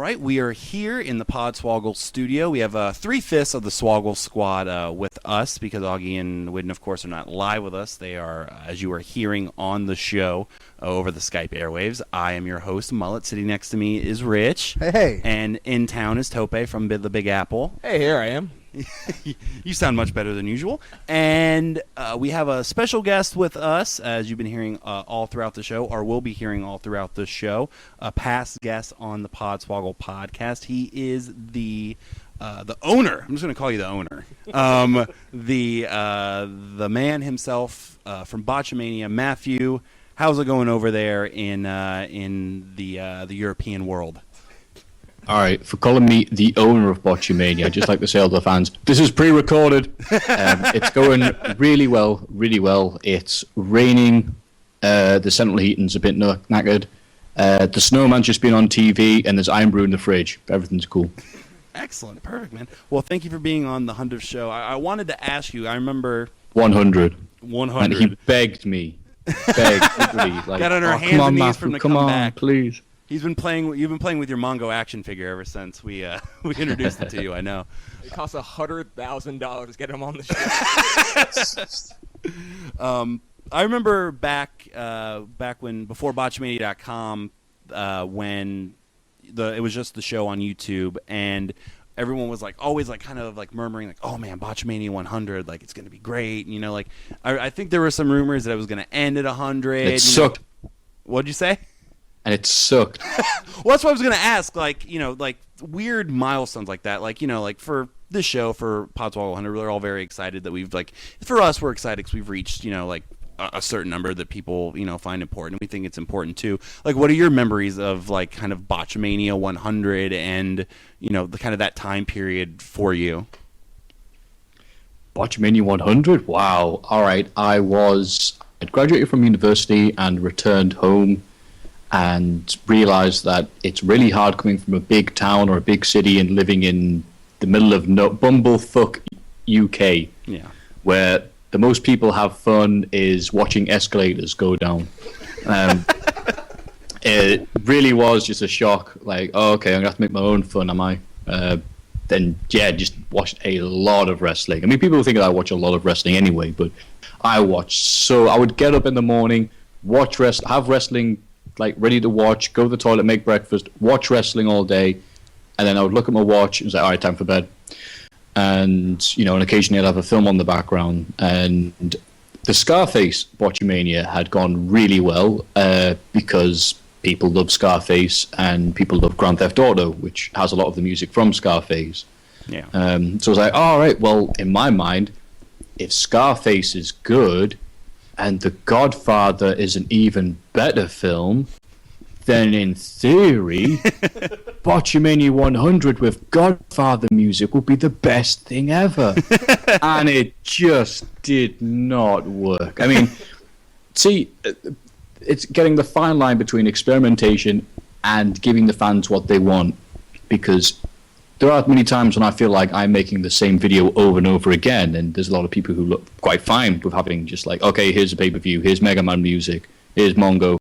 right, we are here in the Podswoggle studio. We have 3/5 of the Swoggle squad with us because Augie and Widden, of course, are not live with us. They are, as you are hearing on the show over the Skype airwaves. I am your host, Mullet. Sitting next to me is Rich. Hey. And in town is Tope from the Big Apple. Hey, here I am. You sound much better than usual. And we have a special guest with us, as you've been hearing all throughout the show, or will be hearing all throughout the show, a past guest on the Podswoggle podcast. He is the owner. I'm just going to call you the owner. The man himself from Botchamania, Maffew. How's it going over there in the European world? All right, for calling me the owner of Botchamania, I'd just like to say to the fans, this is pre-recorded. It's going really well, really well. It's raining. The central heating's a bit knackered. The snowman's just been on TV, and there's iron brew in the fridge. Everything's cool. Excellent. Perfect, man. Well, thank you for being on the 100th show. I wanted to ask you, I remember... 100. 100. And he begged me. Literally. Like, got on our hands and knees for him to come back. Please. You've been playing with your Mongo action figure ever since we introduced it to you. I know. It costs $100,000 to get him on the show. I remember back when before Botchamania.com, when it was just the show on YouTube, and everyone was always kind of murmuring oh man, Botchamania 100, it's gonna be great. I think there were some rumors that it was gonna end at 100. It sucked. What'd you say? And it sucked. Well, that's what I was going to ask. Weird milestones like that. For this show, for Podswoggle 100, we're all very excited that we've, for us, we're excited because we've reached, a certain number that people, find important. And we think it's important, too. What are your memories of, kind of Botchamania 100 and, the kind of that time period for you? Botchamania 100? Wow. All right. I'd graduated from university and returned home and realized that it's really hard coming from a big town or a big city and living in the middle of bumblefuck UK, where the most people have fun is watching escalators go down. It really was just a shock. Okay, I'm going to have to make my own fun, am I? Just watched a lot of wrestling. I mean, people think that I watch a lot of wrestling anyway, but I would get up in the morning, watch have wrestling ready to watch, go to the toilet, make breakfast, watch wrestling all day, and then I would look at my watch and was all right, time for bed. And, and occasionally I'd have a film on the background. And the Scarface Botchamania had gone really well because people love Scarface and people love Grand Theft Auto, which has a lot of the music from Scarface. Yeah. So I was like, all right, well, in my mind, if Scarface is good, and The Godfather is an even better film, then in theory, Botchamania 100 with Godfather music will be the best thing ever. And it just did not work. I mean, see, it's getting the fine line between experimentation and giving the fans what they want, because there are many times when I feel like I'm making the same video over and over again, and there's a lot of people who look quite fine with having just okay, here's a pay-per-view, here's Mega Man music, here's Mongo,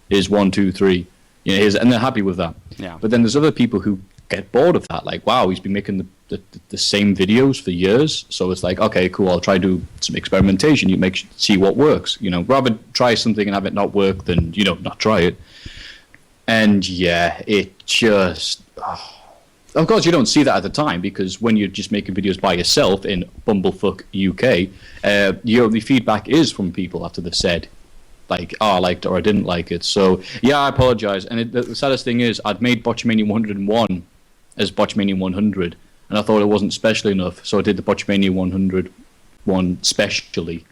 here's 1, 2, 3, and they're happy with that. Yeah. But then there's other people who get bored of that, wow, he's been making the same videos for years, so it's okay, cool, I'll try to do some experimentation, see what works, rather try something and have it not work than, not try it. And yeah, it just... Of course, you don't see that at the time, because when you're just making videos by yourself in bumblefuck UK, the feedback is from people after they've said, I liked it or I didn't like it. So, yeah, I apologize. And the saddest thing is, I'd made Botchamania 101 as Botchamania 100, and I thought it wasn't special enough, so I did the Botchamania 101 specially.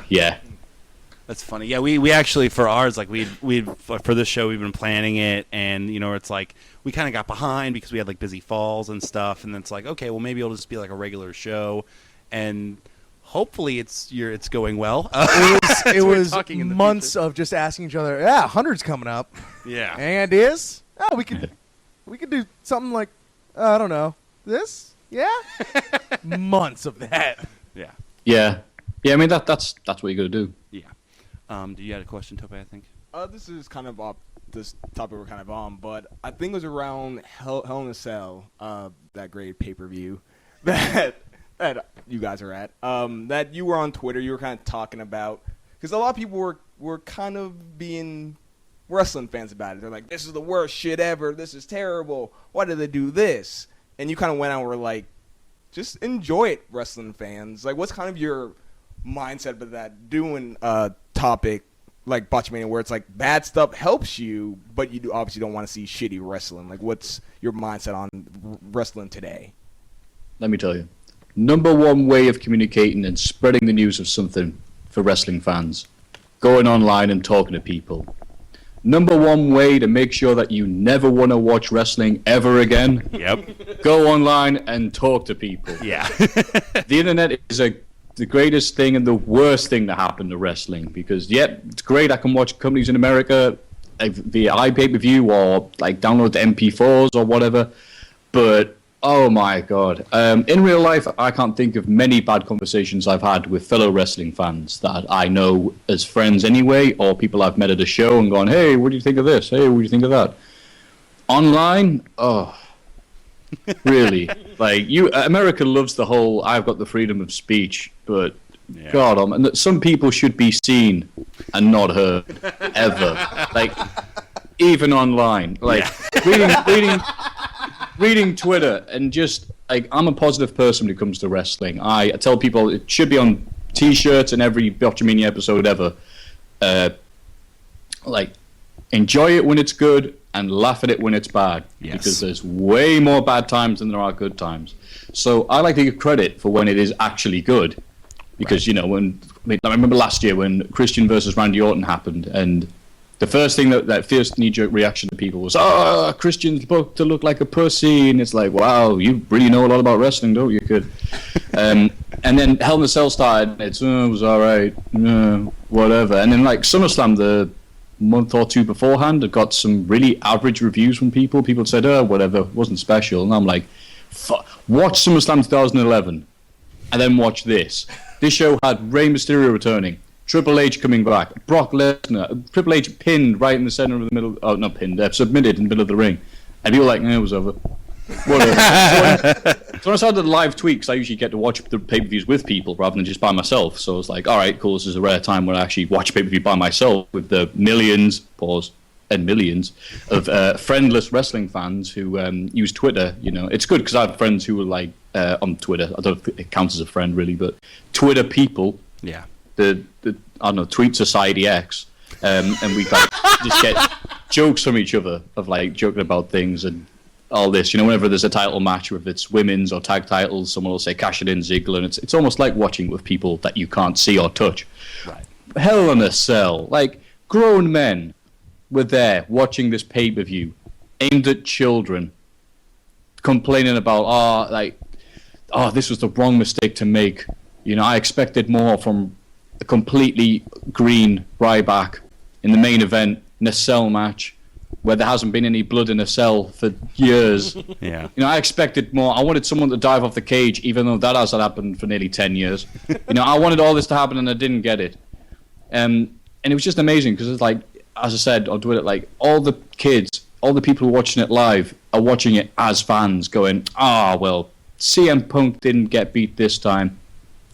Yeah. That's funny. Yeah, we actually, for ours, we for this show, we've been planning it, and it's we kind of got behind because we had busy falls and stuff, and then it's okay, well, maybe it'll just be a regular show, and hopefully it's going well. It was months of just asking each other, 100's coming up. Yeah. And we could do something I don't know, this? Yeah? Months of that. Yeah. Yeah. Yeah, I mean, that's what you got to do. Yeah. Do you have a question, Tope, I think? This is kind of this topic we're kind of on, but I think it was around Hell in a Cell, that great pay-per-view that you guys are at, that you were on Twitter, you were kind of talking about, because a lot of people were kind of being wrestling fans about it. They're like, this is the worst shit ever, this is terrible, why did they do this? And you kind of went out and were like, just enjoy it, wrestling fans. Like, what's kind of your mindset about that, doing a topic like Botchamania where it's like bad stuff helps you, but you obviously don't want to see shitty wrestling? Like, what's your mindset on wrestling today? Let me tell you. Number one way of communicating and spreading the news of something for wrestling fans, going online and talking to people. Number one way to make sure that you never want to watch wrestling ever again. Yep. Go online and talk to people. Yeah. The internet is the greatest thing and the worst thing that happened to wrestling, because it's great. I can watch companies in America via iPay-per-view or like download the MP4s or whatever, but oh my god, in real life I can't think of many bad conversations I've had with fellow wrestling fans that I know as friends anyway, or people I've met at a show and gone, hey, what do you think of this, hey, what do you think of that? Online, really, like, America loves the whole I've got the freedom of speech, but yeah. god, and some people should be seen and not heard ever, like, even online, like, reading Twitter, and just like, I'm a positive person when it comes to wrestling. I tell people it should be on T-shirts in every Botchamania episode ever. Like, enjoy it when it's good and laugh at it when it's bad, yes. Because there's way more bad times than there are good times. So I like to give credit for when it is actually good, because I remember last year when Christian versus Randy Orton happened, and the first thing that first knee-jerk reaction to people was, Christian's supposed to look like a pussy, and it's like, wow, you really know a lot about wrestling, don't you, kid? And then Hell in a Cell started, and it was all right, whatever. And then, like, SummerSlam, the month or two beforehand, it got some really average reviews from people. People said, whatever, wasn't special. And I'm like, watch SummerSlam 2011, and then watch this. This show had Rey Mysterio returning, Triple H coming back, Brock Lesnar, Triple H pinned right in the center of the middle, not pinned, submitted in the middle of the ring. And people were like, it was over. Whatever. So when I started the live tweaks, I usually get to watch the pay-per-views with people rather than just by myself. So I was like, all right, cool, this is a rare time where I actually watch pay-per-view by myself with the millions of friendless wrestling fans who use Twitter. It's good because I have friends who are like on Twitter. I don't think it counts as a friend really, but Twitter people. Yeah. The I don't know, Tweet Society X, and we just get jokes from each other of like joking about things and all this. Whenever there's a title match, whether it's women's or tag titles, someone will say cash it in Ziggler, and it's almost like watching with people that you can't see or touch. Right. Hell in a Cell, like, grown men were there watching this pay-per-view aimed at children, complaining about this was the wrong mistake to make. I expected more from a completely green Ryback in the main event in a cell match where there hasn't been any blood in a cell for years. Yeah. I expected more. I wanted someone to dive off the cage, even though that hasn't happened for nearly 10 years. I wanted all this to happen and I didn't get it. And it was just amazing because it's like, as I said on Twitter, like, all the kids, all the people who are watching it live are watching it as fans going, well, CM Punk didn't get beat this time,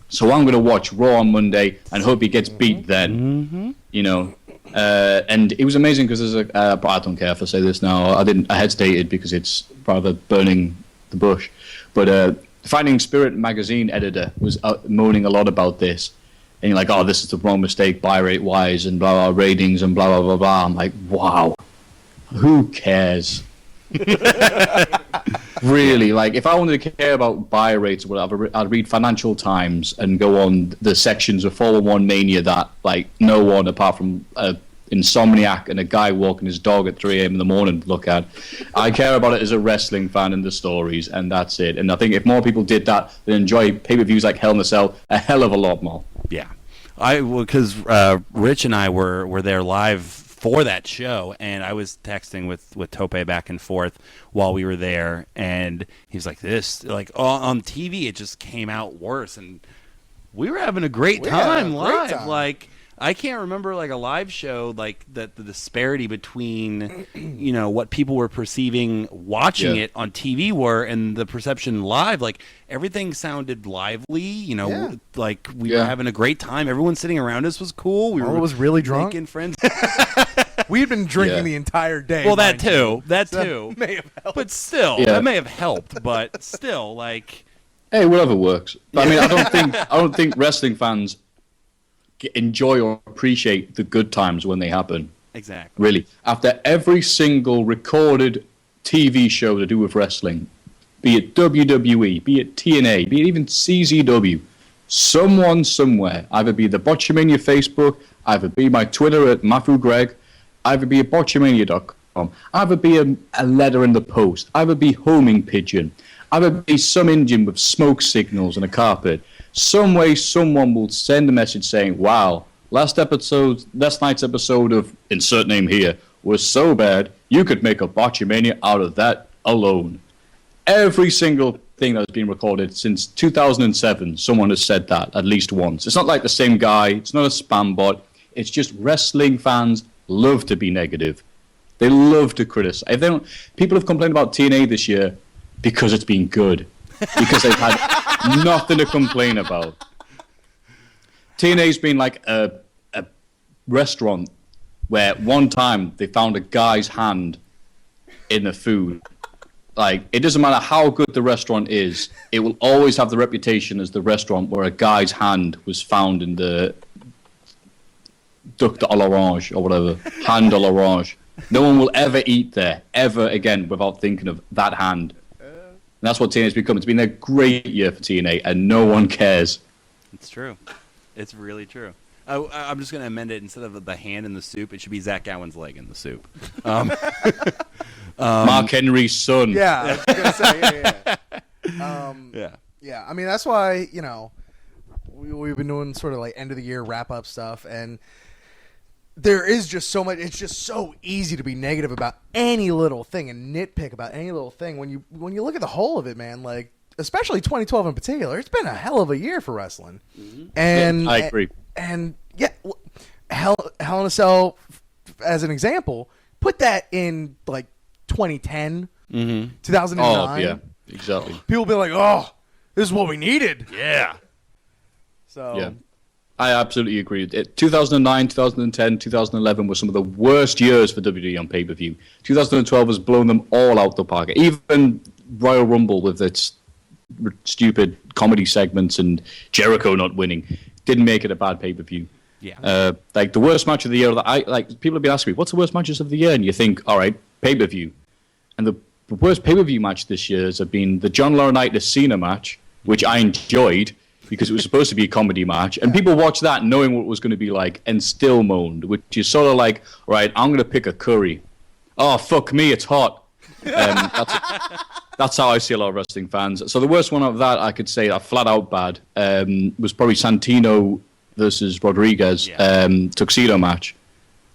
so I'm going to watch Raw on Monday and hope he gets beat then. And it was amazing because there's I don't care if I say this now. I hesitated because it's rather burning the bush. But Fighting Spirit magazine editor was moaning a lot about this. And you're like, this is the wrong mistake, buy rate wise and blah, blah, ratings and blah, blah, blah, blah. I'm like, wow, who cares? Really, like, if I wanted to care about buy rates or whatever, I'd read Financial Times and go on the sections of 411 Mania that, like, no one apart from a insomniac and a guy walking his dog at 3 a.m. in the morning look at. I care about it as a wrestling fan and the stories, and that's it. And I think if more people did that, they'd enjoy pay-per-views like Hell in a Cell a hell of a lot more. Yeah, because Rich and I were there live for that show, and I was texting with Tope back and forth while we were there, and he was like, "This, like, on TV, it just came out worse," and we were having a great time live. Like, I can't remember like a live show like that the disparity between what people were perceiving watching it on TV were and the perception live. Like everything sounded lively. Like we were having a great time. Everyone sitting around us was cool. We were was really drunk. making friends. We had been drinking the entire day. Well, that mind you. too. That So too. may have helped. But still, that may have helped. But still, like, hey, whatever works. But I mean, I don't think wrestling fans enjoy or appreciate the good times when they happen. exactly. Really, after every single recorded TV show to do with wrestling, be it WWE, be it TNA, be it even CZW, someone somewhere, either be the Botchamania Facebook, either be my Twitter at Maffew Greg, either be at botchamania.com, either be a letter in the post, either be homing pigeon, either be some Indian with smoke signals and a carpet. Some way someone will send a message saying, wow, last night's episode of insert name here was so bad, you could make a Botchamania out of that alone. Every single thing that's been recorded since 2007, someone has said that at least once. It's not like the same guy. It's not a spam bot. It's just wrestling fans love to be negative. They love to criticize. People have complained about TNA this year because it's been good. Because they've had nothing to complain about. TNA's been like a restaurant where one time they found a guy's hand in the food. Like, it doesn't matter how good the restaurant is, it will always have the reputation as the restaurant where a guy's hand was found in the duc de l'orange or whatever, hand de l'orange. No one will ever eat there, ever again, without thinking of that hand. And that's what TNA's become. It's been a great year for TNA, and no one cares. It's true. It's really true. I'm just going to amend it. Instead of the hand in the soup, it should be Zach Gowen's leg in the soup. Mark Henry's son. Yeah, I was gonna say, yeah. I mean, that's why we've been doing sort of like end of the year wrap up stuff, and there is just so much. It's just so easy to be negative about any little thing and nitpick about any little thing when you look at the whole of it, man. Like, especially 2012 in particular, it's been a hell of a year for wrestling. Mm-hmm. And I agree. And Hell in a Cell, as an example, put that in like 2010, 2009. Oh, yeah, exactly. People will be like, oh, this is what we needed. Yeah. So, yeah, I absolutely agree. 2009, 2010, 2011 were some of the worst years for WWE on pay-per-view. 2012 has blown them all out the park. Even Royal Rumble with its stupid comedy segments and Jericho not winning didn't make it a bad pay-per-view. Yeah. Like the worst match of the year that people have been asking me, what's the worst matches of the year? And you think, all right, pay-per-view. And the worst pay-per-view match this year has been the John Laurinaitis Cena match, which I enjoyed because it was supposed to be a comedy match. And people watched that knowing what it was going to be like and still moaned, which is sort of like, all right, I'm going to pick a curry. Oh, fuck me, it's hot. That's how I see a lot of wrestling fans. So the worst one of that, I could say, flat out bad, was probably Santino versus Rodriguez tuxedo match.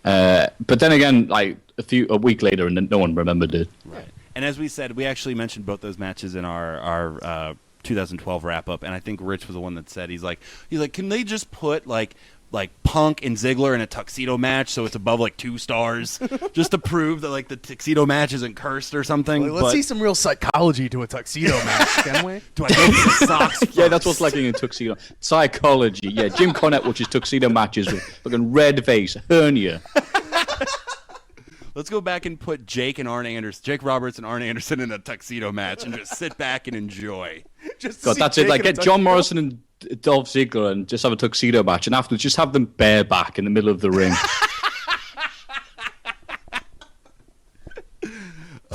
But then again, like a week later, and then no one remembered it. Right. And as we said, we actually mentioned both those matches in our 2012 wrap up, and I think Rich was the one that said he's like, can they just put like Punk and Ziggler in a tuxedo match so it's above like 2 stars just to prove that like the tuxedo match isn't cursed or something. Like, let's see some real psychology to a tuxedo match, can we? Do I go for the socks first? Yeah, that's what's lacking in tuxedo. Psychology. Yeah, Jim Cornette watches tuxedo matches with fucking red face, hernia. Let's go back and put Jake Roberts and Arn Anderson in a tuxedo match and just sit back and enjoy. God, that's it. Like, get John Morrison and Dolph Ziggler and just have a tuxedo match, and afterwards just have them bareback in the middle of the ring.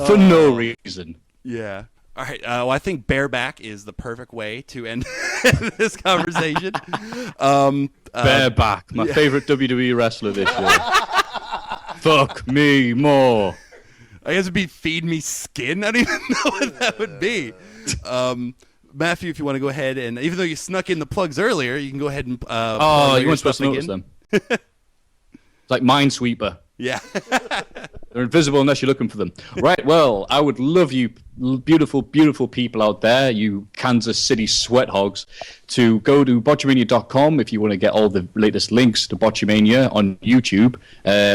For no reason. Yeah. All right. Well, I think bareback is the perfect way to end this conversation. Bareback, my favorite WWE wrestler this year. Fuck me more. I guess it'd be Feed Me Skin. I don't even know what that would be. Maffew, if you want to go ahead and, even though you snuck in the plugs earlier, you can go ahead and you weren't supposed to notice them. It's like Minesweeper. Yeah. They're invisible unless you're looking for them. Right, well, I would love you, beautiful, beautiful people out there, you Kansas City sweat hogs, to go to Botchamania.com if you want to get all the latest links to Botchamania on YouTube,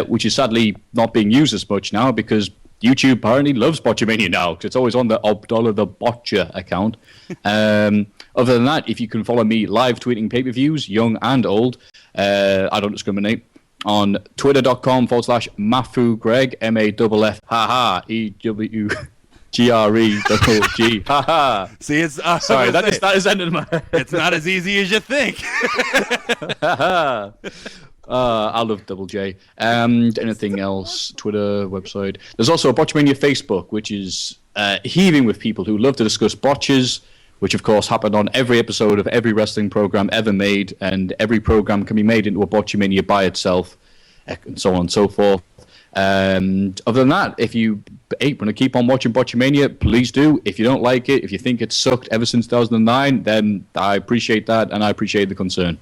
which is sadly not being used as much now because YouTube apparently loves Botchamania now, because it's always on the Obdollar the Botcher account. Other than that, if you can follow me live tweeting pay-per-views, young and old, I don't discriminate, on twitter.com/Maffew Greg, MAFF, haha, EWGRE, haha. See, it's Sorry, that is ending my. It's not as easy as you think. I love Double J. And anything else? Twitter, website. There's also a Botchmania Facebook, which is heaving with people who love to discuss botches, which of course happened on every episode of every wrestling program ever made, and every program can be made into a Botchamania by itself, and so on and so forth. And other than that, if you want to keep on watching Botchamania, please do. If you don't like it, if you think it sucked ever since 2009, then I appreciate that, and I appreciate the concern.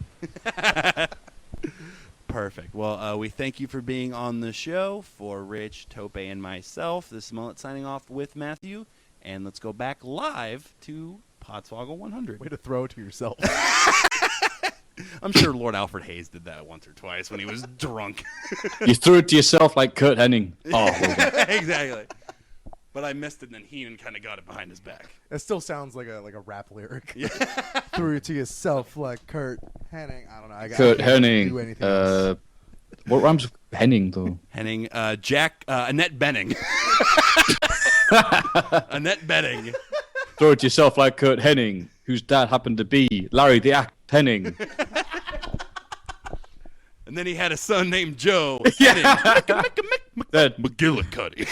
Perfect. Well, we thank you for being on the show. For Rich, Tope, and myself, this is Mullet signing off with Maffew, and let's go back live to Podswoggle 100. Way to throw it to yourself. I'm sure Lord Alfred Hayes did that once or twice when he was drunk. You threw it to yourself like Kurt Hennig. Oh, exactly. But I missed it, and then Heenan kind of got it behind his back. It still sounds like a rap lyric. Yeah. Threw it to yourself like Kurt Hennig. I don't know. Kurt I can't do Hennig. anything else. What rhymes with Henning, though? Henning, Annette Benning. Annette Benning. Throw it to yourself like Kurt Hennig, whose dad happened to be Larry the Act Henning. And then he had a son named Joe. Yeah. Henning. McGillicuddy.